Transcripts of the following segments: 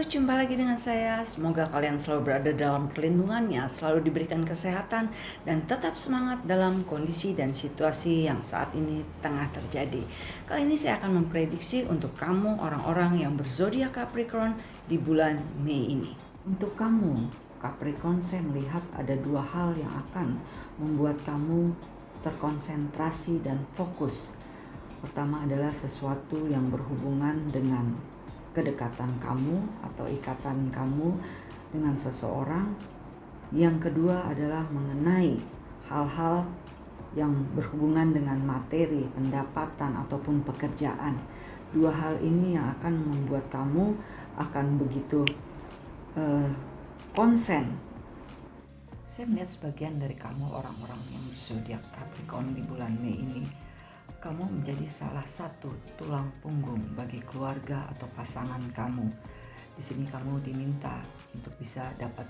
jumpa lagi dengan saya. Semoga kalian selalu berada dalam perlindungannya, selalu diberikan kesehatan, dan tetap semangat dalam kondisi dan situasi yang saat ini tengah terjadi. Kali ini saya akan memprediksi untuk kamu orang-orang yang berzodiak Capricorn di bulan Mei ini. Untuk kamu, Capricorn, saya melihat ada dua hal yang akan membuat kamu terkonsentrasi dan fokus. Pertama adalah sesuatu yang berhubungan dengan kedekatan kamu atau ikatan kamu dengan seseorang. Yang kedua adalah mengenai hal-hal yang berhubungan dengan materi, pendapatan ataupun pekerjaan. Dua hal ini yang akan membuat kamu akan begitu konsen. Saya melihat sebagian dari kamu orang-orang yang berzodiak Capricorn di bulan Mei ini, kamu menjadi salah satu tulang punggung bagi keluarga atau pasangan kamu. Di sini kamu diminta untuk bisa dapat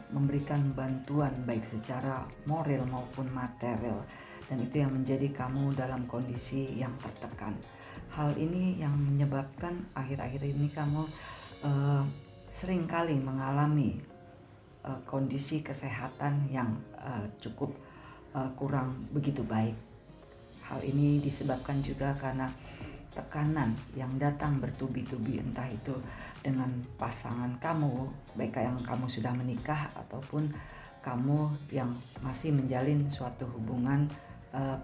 memberikan bantuan baik secara moral maupun material, dan itu yang menjadi kamu dalam kondisi yang tertekan. Hal ini yang menyebabkan akhir-akhir ini kamu seringkali mengalami kondisi kesehatan yang cukup kurang begitu baik. Hal ini disebabkan juga karena tekanan yang datang bertubi-tubi, entah itu dengan pasangan kamu, baik yang kamu sudah menikah ataupun kamu yang masih menjalin suatu hubungan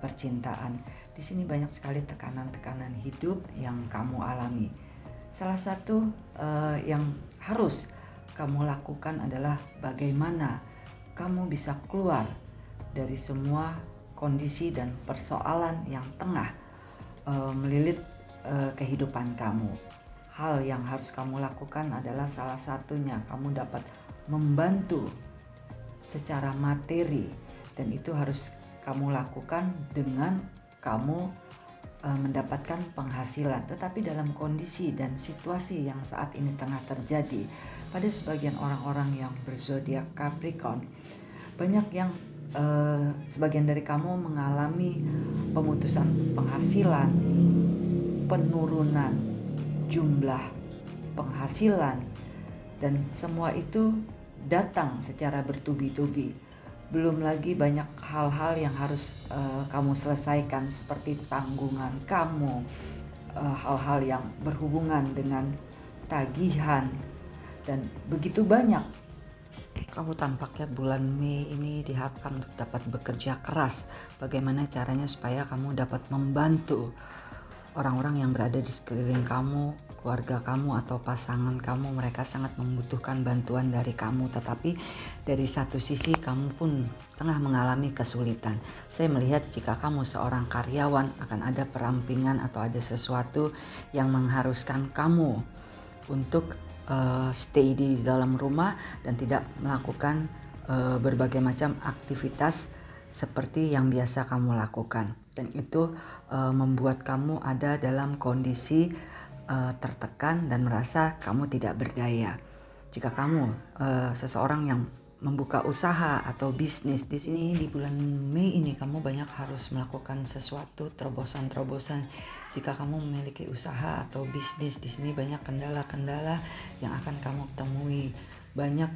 percintaan. Di sini banyak sekali tekanan-tekanan hidup yang kamu alami. Salah satu yang harus kamu lakukan adalah bagaimana kamu bisa keluar dari semua kondisi dan persoalan yang tengah melilit kehidupan kamu. Hal yang harus kamu lakukan adalah salah satunya kamu dapat membantu secara materi, dan itu harus kamu lakukan dengan kamu mendapatkan penghasilan. Tetapi dalam kondisi dan situasi yang saat ini tengah terjadi pada sebagian orang-orang yang berzodiak Capricorn, banyak yang sebagian dari kamu mengalami pemutusan penghasilan, penurunan jumlah penghasilan, dan semua itu datang secara bertubi-tubi. Belum lagi banyak hal-hal yang harus kamu selesaikan seperti tanggungan kamu, hal-hal yang berhubungan dengan tagihan, dan begitu banyak. Kamu tampaknya bulan Mei ini diharapkan untuk dapat bekerja keras. Bagaimana caranya supaya kamu dapat membantu orang-orang yang berada di sekeliling kamu, keluarga kamu atau pasangan kamu. Mereka sangat membutuhkan bantuan dari kamu, tetapi dari satu sisi kamu pun tengah mengalami kesulitan. Saya melihat jika kamu seorang karyawan, akan ada perampingan atau ada sesuatu yang mengharuskan kamu untuk stay di dalam rumah dan tidak melakukan berbagai macam aktivitas seperti yang biasa kamu lakukan, dan itu membuat kamu ada dalam kondisi tertekan dan merasa kamu tidak berdaya. Jika kamu seseorang yang membuka usaha atau bisnis, di sini di bulan Mei ini kamu banyak harus melakukan sesuatu terobosan-terobosan. Jika kamu memiliki usaha atau bisnis, di sini banyak kendala-kendala yang akan kamu temui. Banyak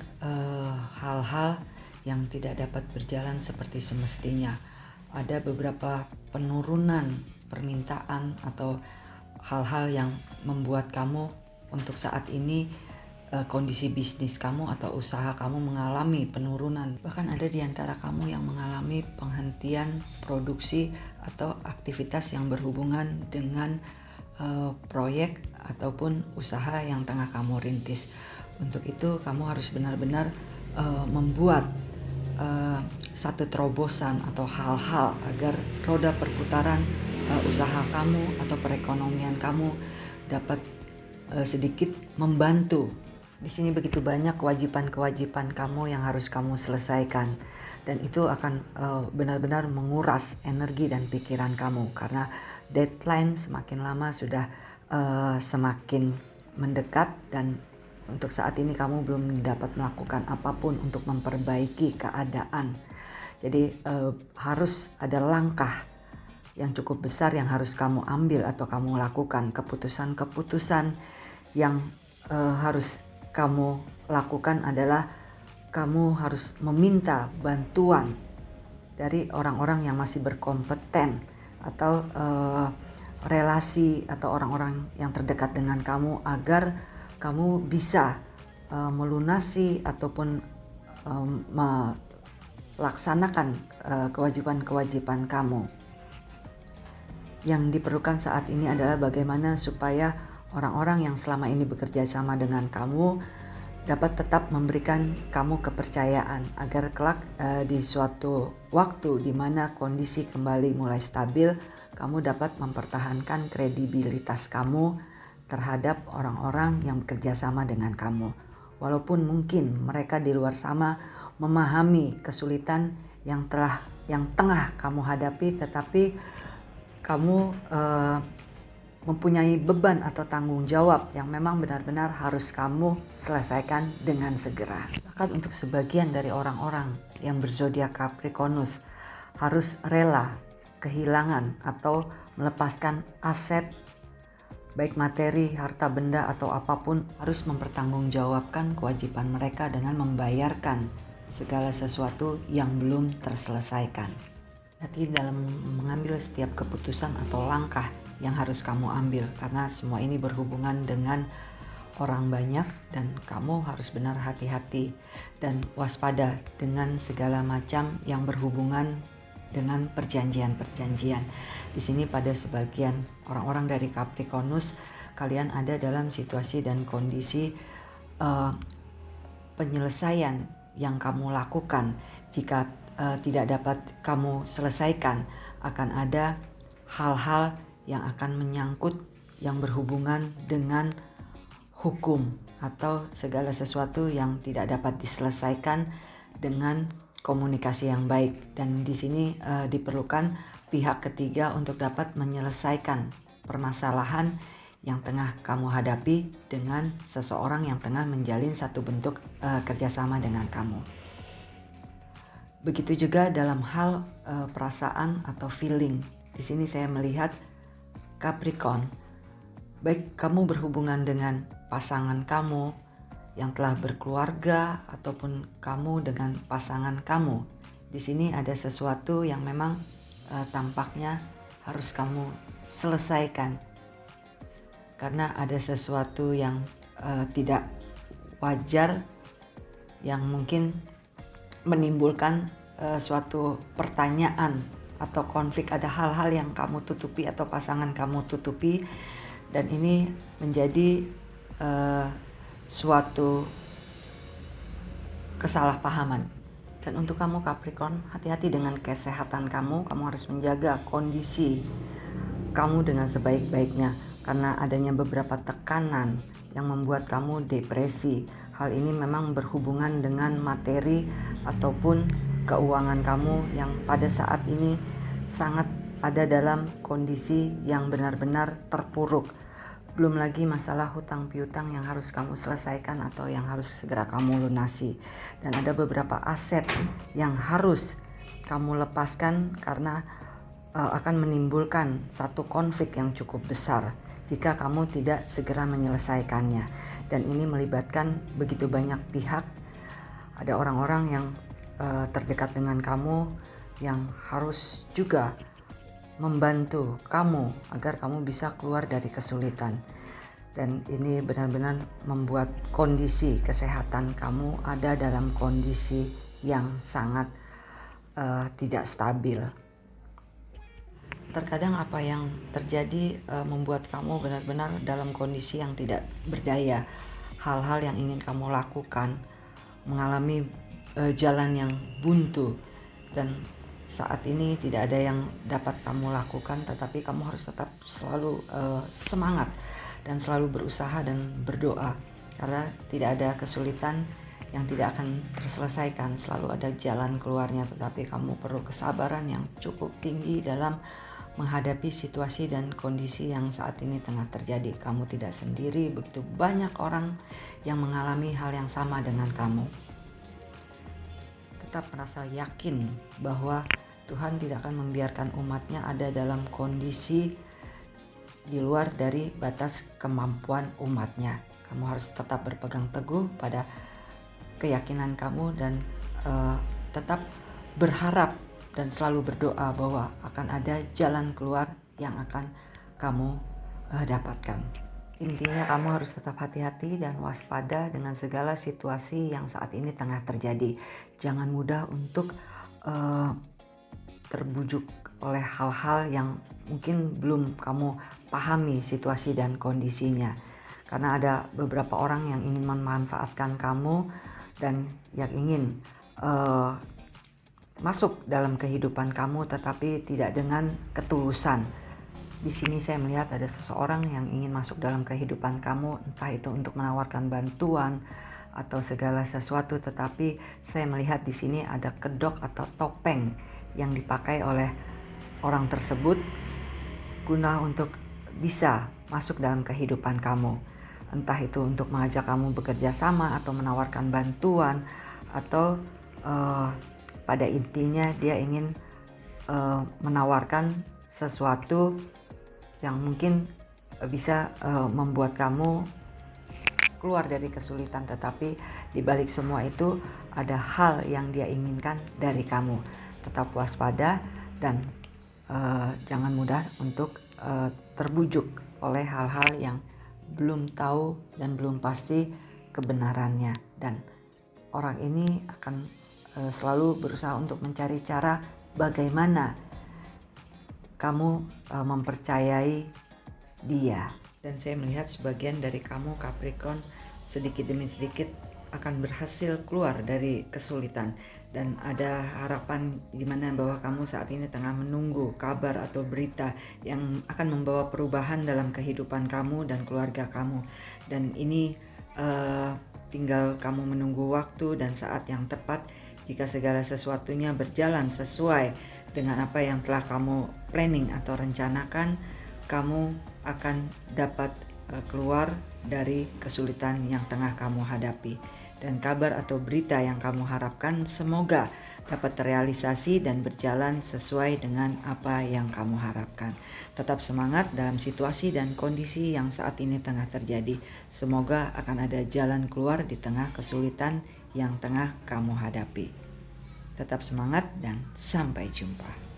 hal-hal yang tidak dapat berjalan seperti semestinya. Ada beberapa penurunan permintaan atau hal-hal yang membuat kamu untuk saat ini kondisi bisnis kamu atau usaha kamu mengalami penurunan. Bahkan ada di antara kamu yang mengalami penghentian produksi atau aktivitas yang berhubungan dengan proyek ataupun usaha yang tengah kamu rintis. Untuk itu kamu harus benar-benar membuat satu terobosan atau hal-hal agar roda perputaran usaha kamu atau perekonomian kamu dapat sedikit membantu. Di sini begitu banyak kewajiban-kewajiban kamu yang harus kamu selesaikan, dan itu akan benar-benar menguras energi dan pikiran kamu karena deadline semakin lama sudah semakin mendekat, dan untuk saat ini kamu belum dapat melakukan apapun untuk memperbaiki keadaan. Jadi harus ada langkah yang cukup besar yang harus kamu ambil atau kamu lakukan, keputusan-keputusan yang harus kamu lakukan adalah kamu harus meminta bantuan dari orang-orang yang masih berkompeten atau relasi atau orang-orang yang terdekat dengan kamu agar kamu bisa melunasi ataupun melaksanakan kewajiban-kewajiban kamu. Yang diperlukan saat ini adalah bagaimana supaya orang-orang yang selama ini bekerja sama dengan kamu dapat tetap memberikan kamu kepercayaan agar kelak di suatu waktu di mana kondisi kembali mulai stabil, kamu dapat mempertahankan kredibilitas kamu terhadap orang-orang yang bekerja sama dengan kamu. Walaupun mungkin mereka di luar sana memahami kesulitan yang tengah kamu hadapi, tetapi kamu mempunyai beban atau tanggung jawab yang memang benar-benar harus kamu selesaikan dengan segera. Bahkan untuk sebagian dari orang-orang yang berzodiak Capricornus harus rela kehilangan atau melepaskan aset baik materi, harta benda atau apapun, harus mempertanggungjawabkan kewajiban mereka dengan membayarkan segala sesuatu yang belum terselesaikan. Hati dalam mengambil setiap keputusan atau langkah yang harus kamu ambil, karena semua ini berhubungan dengan orang banyak dan kamu harus benar hati-hati dan waspada dengan segala macam yang berhubungan dengan perjanjian-perjanjian. Di sini pada sebagian orang-orang dari Capricornus, kalian ada dalam situasi dan kondisi penyelesaian yang kamu lakukan. Jika tidak dapat kamu selesaikan, akan ada hal-hal yang akan menyangkut yang berhubungan dengan hukum atau segala sesuatu yang tidak dapat diselesaikan dengan komunikasi yang baik, dan di sini diperlukan pihak ketiga untuk dapat menyelesaikan permasalahan yang tengah kamu hadapi dengan seseorang yang tengah menjalin satu bentuk kerjasama dengan kamu. Begitu juga dalam hal perasaan atau feeling. Di sini saya melihat Capricorn, baik kamu berhubungan dengan pasangan kamu yang telah berkeluarga ataupun kamu dengan pasangan kamu. Di sini ada sesuatu yang memang tampaknya harus kamu selesaikan. Karena ada sesuatu yang tidak wajar yang mungkin menimbulkan suatu pertanyaan atau konflik. Ada hal-hal yang kamu tutupi atau pasangan kamu tutupi, dan ini menjadi suatu kesalahpahaman. Dan untuk kamu Capricorn, hati-hati dengan kesehatan kamu. Kamu harus menjaga kondisi kamu dengan sebaik-baiknya, karena adanya beberapa tekanan yang membuat kamu depresi. Hal ini memang berhubungan dengan materi ataupun keuangan kamu yang pada saat ini sangat ada dalam kondisi yang benar-benar terpuruk. Belum lagi masalah hutang piutang yang harus kamu selesaikan atau yang harus segera kamu lunasi. Dan ada beberapa aset yang harus kamu lepaskan karena akan menimbulkan satu konflik yang cukup besar jika kamu tidak segera menyelesaikannya. Dan ini melibatkan begitu banyak pihak. Ada orang-orang yang terdekat dengan kamu yang harus juga membantu kamu agar kamu bisa keluar dari kesulitan. Dan ini benar-benar membuat kondisi kesehatan kamu ada dalam kondisi yang sangat tidak stabil. Terkadang apa yang terjadi membuat kamu benar-benar dalam kondisi yang tidak berdaya. Hal-hal yang ingin kamu lakukan mengalami jalan yang buntu, dan saat ini tidak ada yang dapat kamu lakukan, tetapi kamu harus tetap selalu semangat dan selalu berusaha dan berdoa, karena tidak ada kesulitan yang tidak akan terselesaikan. Selalu ada jalan keluarnya, tetapi kamu perlu kesabaran yang cukup tinggi dalam menghadapi situasi dan kondisi yang saat ini tengah terjadi. Kamu tidak sendiri, begitu banyak orang yang mengalami hal yang sama dengan kamu. Tetap merasa yakin bahwa Tuhan tidak akan membiarkan umatnya ada dalam kondisi di luar dari batas kemampuan umatnya. Kamu harus tetap berpegang teguh pada keyakinan kamu dan tetap berharap dan selalu berdoa bahwa akan ada jalan keluar yang akan kamu dapatkan. Intinya kamu harus tetap hati-hati dan waspada dengan segala situasi yang saat ini tengah terjadi. Jangan mudah untuk terbujuk oleh hal-hal yang mungkin belum kamu pahami situasi dan kondisinya. Karena ada beberapa orang yang ingin memanfaatkan kamu dan yang ingin masuk dalam kehidupan kamu tetapi tidak dengan ketulusan. Di sini saya melihat ada seseorang yang ingin masuk dalam kehidupan kamu, entah itu untuk menawarkan bantuan atau segala sesuatu, tetapi saya melihat di sini ada kedok atau topeng yang dipakai oleh orang tersebut guna untuk bisa masuk dalam kehidupan kamu. Entah itu untuk mengajak kamu bekerja sama atau menawarkan bantuan atau pada intinya dia ingin menawarkan sesuatu yang mungkin bisa membuat kamu keluar dari kesulitan, tetapi di balik semua itu ada hal yang dia inginkan dari kamu. Tetap waspada dan jangan mudah untuk terbujuk oleh hal-hal yang belum tahu dan belum pasti kebenarannya, dan orang ini akan selalu berusaha untuk mencari cara bagaimana kamu mempercayai dia. Dan saya melihat sebagian dari kamu Capricorn sedikit demi sedikit akan berhasil keluar dari kesulitan, dan ada harapan di mana bahwa kamu saat ini tengah menunggu kabar atau berita yang akan membawa perubahan dalam kehidupan kamu dan keluarga kamu. Dan ini tinggal kamu menunggu waktu dan saat yang tepat. Jika segala sesuatunya berjalan sesuai dengan apa yang telah kamu planning atau rencanakan, kamu akan dapat keluar dari kesulitan yang tengah kamu hadapi. Dan kabar atau berita yang kamu harapkan semoga dapat terrealisasi dan berjalan sesuai dengan apa yang kamu harapkan. Tetap semangat dalam situasi dan kondisi yang saat ini tengah terjadi. Semoga akan ada jalan keluar di tengah kesulitan yang tengah kamu hadapi. Tetap semangat dan sampai jumpa.